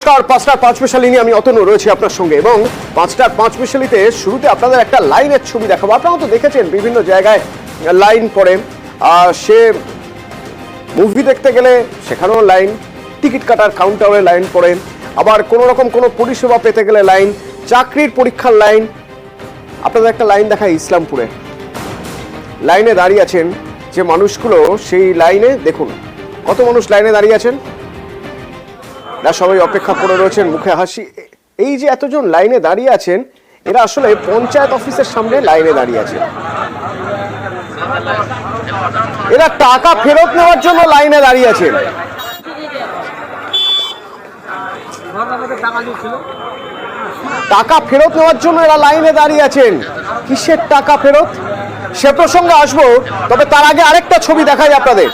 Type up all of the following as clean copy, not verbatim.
পাঁচটার পাঁচ মিশালি নিয়ে আমি অতনু রয়েছি আপনার সঙ্গে এবং পাঁচটার পাঁচ মিশালিতে শুরুতে আপনাদের একটা লাইনের ছবি দেখাবো। আপনারা তো দেখেছেন বিভিন্ন জায়গায় লাইন পড়ে, সে মুভি দেখতে গেলে সেখানেও লাইন, টিকিট কাটার কাউন্টারে লাইন পড়ে, আবার কোনো রকম কোনো পরিষেবা পেতে গেলে লাইন, চাকরির পরীক্ষার লাইন। আপনাদের একটা লাইন দেখায় ইসলামপুরে, লাইনে দাঁড়িয়ে আছেন যে মানুষগুলো, সেই লাইনে দেখুন কত মানুষ লাইনে দাঁড়িয়ে আছেন, না সবাই অপেক্ষা করে রয়েছেন, মুখে হাসি। এই যে এতজন লাইনে দাঁড়িয়ে আছেন, এরা আসলে পঞ্চায়েত অফিসের সামনে লাইনে দাঁড়িয়ে আছেন। এরা টাকা ফেরত নেওয়ার জন্য লাইনে দাঁড়িয়ে আছেন। টাকা ফেরত নেওয়ার জন্য এরা লাইনে দাঁড়িয়ে আছেন। কিসের টাকা ফেরত, সে প্রসঙ্গে আসবো, তবে তার আগে আরেকটা ছবি দেখাই আপনাদের।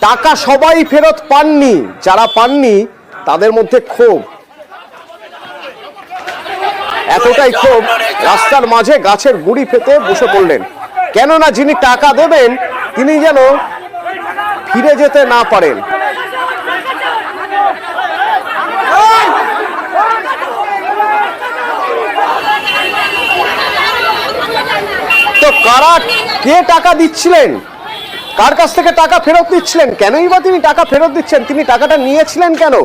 টাকা সবাই ফেরত পাননি, যারা পাননি তাদের মধ্যে ক্ষোভ, এতটাই ক্ষোভ রাস্তার মাঝে গাছের গুড়ি পেতে বসে পড়লেন। কেননা যিনি টাকা দেবেন তিনি যেন ফিরে যেতে না পারেন। তো কারা কে টাকা দিচ্ছিলেন, কার কাছ থেকে টাকা ফেরত দিচ্ছিলেন, কেনই বা তিনি টাকা ফেরত দিচ্ছেন, তিনি টাকাটা নিয়েছিলেন কেন,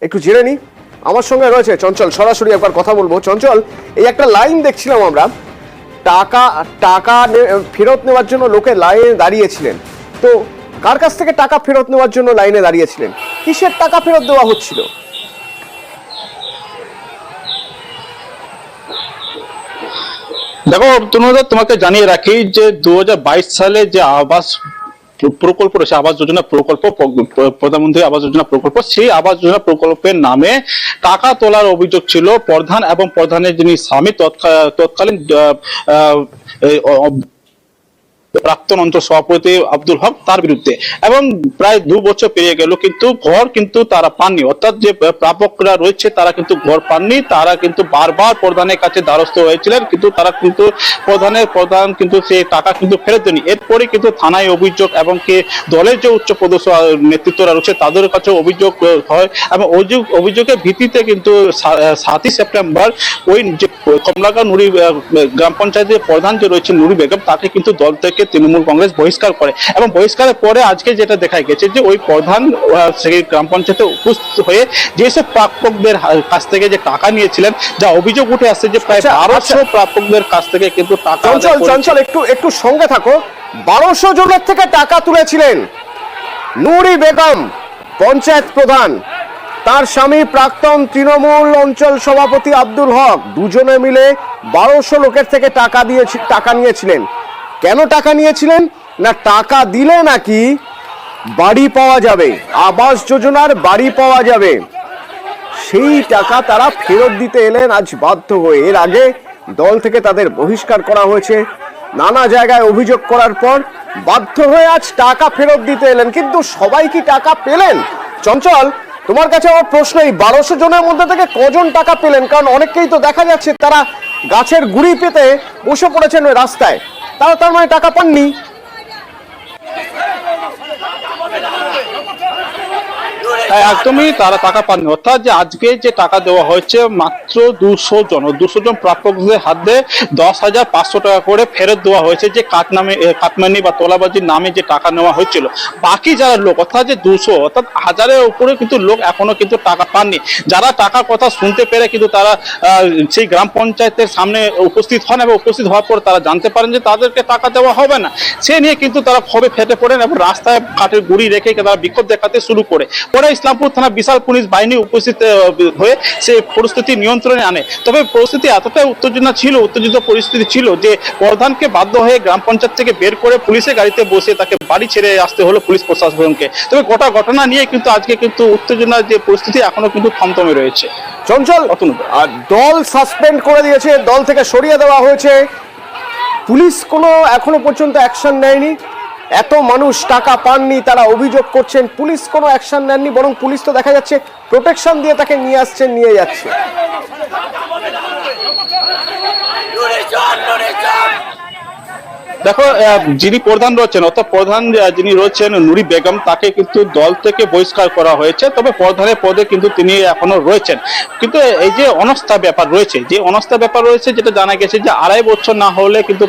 একটু জেনে নি। আমার সঙ্গে রয়েছে চঞ্চল, সরাসরি একবার কথা বলবো। চঞ্চল, এই একটা লাইন দেখছিলাম আমরা, টাকা ফেরত নেওয়ার জন্য লোকে লাইনে দাঁড়িয়েছিলেন। তো কার কাছ থেকে টাকা ফেরত নেওয়ার জন্য লাইনে দাঁড়িয়েছিলেন, কিসের টাকা ফেরত দেওয়া হচ্ছিল? দেখো তোমাকে জানিয়ে রাখি যে 2022 সালে যে আবাস প্রকল্প রয়েছে, আবাস যোজনা প্রকল্প, প্রধানমন্ত্রী আবাস যোজনা প্রকল্প, সেই আবাস যোজনা প্রকল্পের নামে টাকা তোলার অভিযোগ ছিল প্রধান এবং প্রধানের যিনি স্বামী তৎকালীন প্রাক্তন অঞ্চল সভাপতি আব্দুল হক, তার বিরুদ্ধে। এবং প্রায় 2 বছর পেরিয়ে গেল, কিন্তু ঘর কিন্তু তারা পাননি, অর্থাৎ যে প্রাপকরা রয়েছে তারা কিন্তু ঘর পাননি। তারা কিন্তু বারবার প্রধানের কাছে দ্বারস্থ হয়েছিলেন, কিন্তু তারা কিন্তু প্রধান কিন্তু সেই টাকা কিন্তু ফেরত দেয়নি। এরপরে কিন্তু থানায় অভিযোগ এবং কি দলের যে উচ্চ পদস্থ নেতৃত্বরা রয়েছে তাদের কাছে অভিযোগ হয়, এবং অভিযোগের ভিত্তিতে কিন্তু 7ই সেপ্টেম্বর ওই যে কমলাগাঁও নুরি গ্রাম পঞ্চায়েতের প্রধান যে রয়েছে নুরি বেগম, তাকে কিন্তু দল থেকে তৃণমূল কংগ্রেস বহিষ্কার করে। এবং বহিষ্কারের পরে আজকে যেটা দেখা গেছে যে ওই প্রধান সেই গ্রাম পঞ্চায়েতে উপস্থিত হয়ে যেসব প্রাপকদের কাছ থেকে যে টাকা নিয়েছিলেন, যা অভিযোগ উঠে আসছে যে প্রায় 1200 প্রাপকদের কাছ থেকে কিন্তু টাকা। চঞ্চল একটু সঙ্গে থাকো। 1200 জনের থেকে টাকা তুলেছিলেন নুরি বেগম, পঞ্চায়েত প্রধান, তার স্বামী প্রাক্তন তৃণমূল অঞ্চল সভাপতি আব্দুল হক, দুজনে মিলে 1200 লোকের থেকে টাকা নিয়েছিলেন। কেন টাকা নিয়েছিলেন? না টাকা দিলে নাকি বাড়ি পাওয়া যাবে, আবাস যোজনার বাড়ি পাওয়া যাবে। সেই টাকা তারা ফেরত দিতে এলেন আজ বাধ্য হয়ে। এর আগে দল থেকে তাদের বহিষ্কার করা হয়েছে, নানা জায়গায় অভিযোগ করার পর বাধ্য হয়ে আজ টাকা ফেরত দিতে এলেন। কিন্তু সবাই কি টাকা পেলেন? চঞ্চল, তোমার কাছে আমার প্রশ্ন, এই 1200 জনের মধ্যে থেকে কজন টাকা পেলেন? কারণ অনেককেই তো দেখা যাচ্ছে তারা গাছের গুড়ি পেতে বসে পড়েছেন ওই রাস্তায়, তারা তার মানে টাকা পাননি। একদমই তারা টাকা পাননি, অর্থাৎ যে আজকে যে টাকা দেওয়া হয়েছে মাত্র 200 জন প্রাপকদের হাতে 10,500 টাকা করে ফেরত দেওয়া হয়েছে, যে কাটমানি বা তোলাবাজির নামে যে টাকা নেওয়া হয়েছিল। বাকি যারা লোক, অর্থাৎ যে 200 অর্থাৎ 1000-এর উপরে কিন্তু লোক এখনো কিন্তু টাকা পাননি। যারা টাকার কথা শুনতে পেরে কিন্তু তারা সেই গ্রাম পঞ্চায়েতের সামনে উপস্থিত হন, এবং উপস্থিত হওয়ার পর তারা জানতে পারেন যে তাদেরকে টাকা দেওয়া হবে না। সে নিয়ে কিন্তু তারা ক্ষোভে ফেটে পড়েন এবং রাস্তায় কাঠের গুড়ি রেখে তারা বিক্ষোভ দেখাতে শুরু করে। পরে ইসলামপুর থানা বিশাল পুলিশ বাহিনী উপস্থিত হয়ে সে পরিস্থিতি নিয়ন্ত্রণে আনে। তবে পরিস্থিতি এতটাই উত্তেজিত পরিস্থিতি ছিল যে প্রধানকে বাধ্য হয়ে গ্রাম পঞ্চায়েত থেকে বের করে পুলিশের গাড়িতে বসে তাকে বাড়ি ছেড়ে আসতে হলো পুলিশ প্রশাসনকে। তবে গোটা ঘটনা নিয়ে কিন্তু আজকে কিন্তু উত্তেজনার যে পরিস্থিতি এখনো কিন্তু থমথমে রয়েছে। চঞ্চল, দল সাসপেন্ড করে দিয়েছে, দল থেকে সরিয়ে দেওয়া হয়েছে, পুলিশ কোনো এখনো পর্যন্ত অ্যাকশন নেয়নি। এত মানুষ টাকা পাননি, তারা অভিযোগ করছেন, পুলিশ কোনো অ্যাকশন নেননি, বরং পুলিশ তো দেখা যাচ্ছে প্রোটেকশন দিয়ে তাকে নিয়ে আসছেন, নিয়ে যাচ্ছে। দেখো যিনি প্রধান রয়েছেন অর্থাৎ প্রধান যিনি রয়েছেন নুরি বেগম, তাকে কিন্তু দল থেকে বহিষ্কার করা হয়েছে। তবে প্রধানের পদে কিন্তু তিনি এখনো রয়েছেন। কিন্তু এই যে অনাস্থা ব্যাপার রয়েছে, যেটা জানা গেছে যে 2.5 বছর না হলে কিন্তু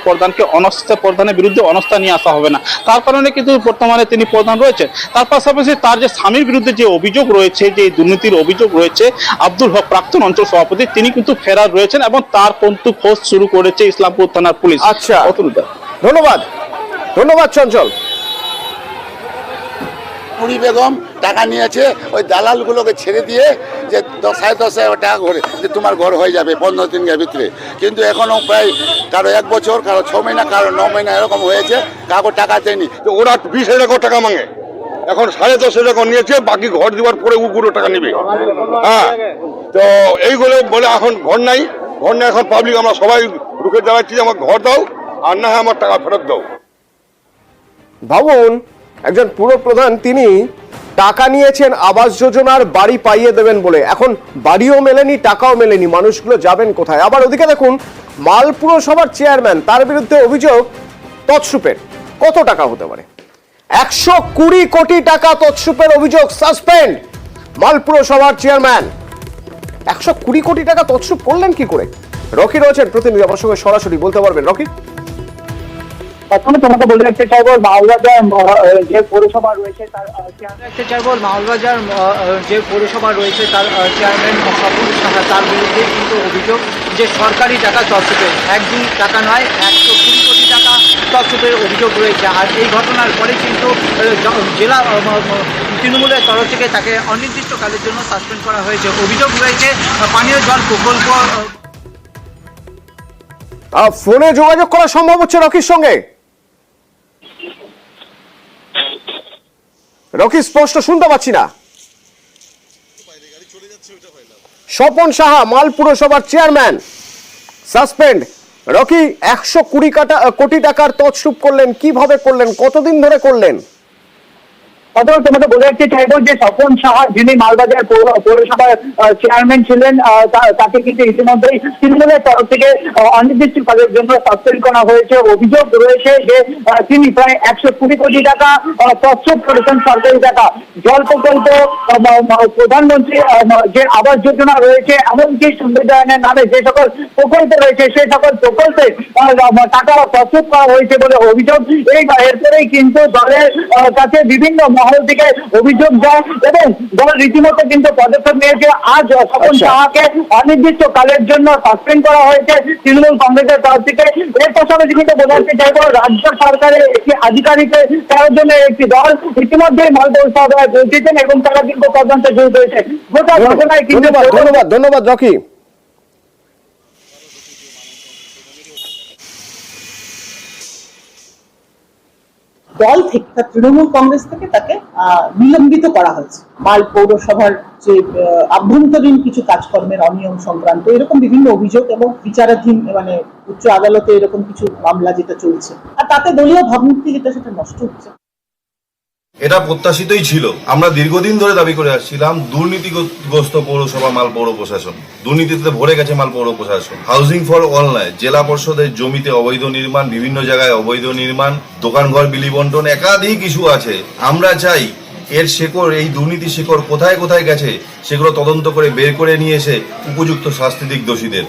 প্রধানের বিরুদ্ধে অনাস্থা নিয়ে আসা হবে না। তার কারণে কিন্তু বর্তমানে তিনি প্রধান রয়েছেন। তার পাশাপাশি তার যে স্বামীর বিরুদ্ধে যে অভিযোগ রয়েছে, যে দুর্নীতির অভিযোগ রয়েছে, আব্দুল হক প্রাক্তন অঞ্চল সভাপতি, তিনি কিন্তু ফেরার রয়েছেন এবং তার কিন্তু খোঁজ শুরু করেছে ইসলামপুর থানার পুলিশ। আচ্ছা, ধন্যবাদ চঞ্চল। নুরি বেগম টাকা নিয়েছে ওই দালালগুলোকে ছেড়ে দিয়ে, যে 10,000 টাকা করে যে তোমার ঘর হয়ে যাবে 15 দিনের ভিতরে। কিন্তু এখনো প্রায় কারো 1 বছর, কারো 6 মহিনা, কারো 9 মহিনা এরকম হয়েছে, কাউকে টাকা দেয়নি। তো ওরা 20,000 টাকা মাঙে, এখন 10,500 টাকা নিয়েছে, বাকি ঘর দেওয়ার পরে উগুলো টাকা নিবে। হ্যাঁ, তো এইগুলো বলে এখন ঘর নাই, এখন পাবলিক আমরা সবাই রুখে দাঁড়াচ্ছি, আমার ঘর দাও, আর না হয় আমার টাকা ফেরত দাও। ভাবুন, একজন পুরপ্রধান তিনি টাকা নিয়েছেন আবাস যোজনার বাড়ি পাইয়ে দেবেন বলে, এখন বাড়িও মেলেনি, টাকাও মেলেনি, মানুষগুলো যাবেন কোথায়? আবার ওদিকে দেখুন, মাল পুরসভার চেয়ারম্যান, তার বিরুদ্ধে অভিযোগ তৎসুপের। কত টাকা হতে পারে? 120 কোটি টাকা তৎসুপের অভিযোগ, সাসপেন্ড মাল পুরসভার চেয়ারম্যান। 120 কোটি টাকা তৎসুপ করলেন কি করে? রকি রয়েছেন প্রতিনিধি, আমার সঙ্গে সরাসরি বলতে পারবেন। রকি, প্রথমে তোমাকে বলে রাখতে চাইবো, মাওলাদার যে পৌরসভা রয়েছে তার চেয়ারম্যান স্বপন সাহা, তার বিরুদ্ধে কিন্তু অভিযোগ যে সরকারি টাকা তৎসুপের, 1-2 টাকা নয়, 120 কোটি টাকা তৎসুপের অভিযোগ রয়েছে। আর এই ঘটনার পরে কিন্তু জেলা তৃণমূলের তরফ থেকে তাকে অনির্দিষ্টকালের জন্য সাসপেন্ড করা হয়েছে। অভিযোগ রয়েছে পানীয় জল প্রকল্প। ফোনে যোগাযোগ করা সম্ভব হচ্ছে রকির সঙ্গে? রকি, স্পষ্ট শুনতে পাচ্ছি না। স্বপন সাহা মাল পুরসভার চেয়ারম্যান সাসপেন্ড। রকি, 120 কোটি টাকার তছরূপ করলেন, কিভাবে করলেন, কতদিন ধরে করলেন? অথবা তোমাকে বলে রাখতে চাইবো যে স্বপন সাহা, যিনি মালবাজার পৌরসভার চেয়ারম্যান ছিলেন, তাকে কিন্তু ইতিমধ্যেই তৃণমূলের তরফ থেকে অনির্দিষ্টকালের জন্য সাসপেন্ড করা হয়েছে। অভিযোগ রয়েছে যে তিনি প্রায় 120 কোটি টাকা তছরূপ করেছেন সরকারি টাকা। জল প্রকল্প, প্রধানমন্ত্রী যে আবাস যোজনা রয়েছে, এমনকি সুন্দরবনের নামে যে সকল প্রকল্প রয়েছে, সেই সকল প্রকল্পে টাকা তছরূপ করা হয়েছে বলে অভিযোগ। এরপরেই কিন্তু দলের কাছে বিভিন্ন মহল থেকে অভিযোগ যায় এবং দল রীতিমতো কিন্তু পদক্ষেপ নিয়েছে। আজ স্বপন সাহাকে অনির্দিষ্টকালের জন্য সাসপেন্ড করা হয়েছে তৃণমূল কংগ্রেসের তরফ থেকে। এর পাশাপাশি কিন্তু বলতে চাইবো, রাজ্য সরকারের একটি আধিকারিকের তার জন্য একটি দল ইতিমধ্যে মাল পৌরসভায় পৌঁছেছেন এবং তারা কিন্তু তদন্তে জড়িত হয়েছে। গোটা ঘটনায় কিন্তু ধন্যবাদ রকি। দল থেকে, তৃণমূল কংগ্রেস থেকে তাকে নিলম্বিত করা হয়েছে। মাল পৌরসভার যে আভ্যন্তরীণ কিছু কাজকর্মের অনিয়ম সংক্রান্ত এরকম বিভিন্ন অভিযোগ এবং বিচারাধীন, মানে উচ্চ আদালতে এরকম কিছু মামলা যেটা চলছে, আর তাতে দলীয় ভাবমূর্তি যেটা সেটা নষ্ট হচ্ছে। এটা প্রত্যাশিতই ছিল। আমরা দীর্ঘদিন ধরে দাবি করে আসছিলাম দুর্নীতিগ্রস্ত পৌরসভা মাল পৌর প্রশাসন, দুর্নীতিতে ভরে গেছে মাল পৌর প্রশাসন। হাউজিং ফর অল নয়, জেলা পরিষদের জমিতে অবৈধ নির্মাণ, বিভিন্ন জায়গায় অবৈধ নির্মাণ, দোকানঘর বিলি বন্টন, একাধিক ইস্যু আছে। আমরা চাই এর শেকড়, এই দুর্নীতি শেকড় কোথায় কোথায় গেছে সেগুলো তদন্ত করে বের করে নিয়ে এসে উপযুক্ত শাস্তি দিক দোষীদের।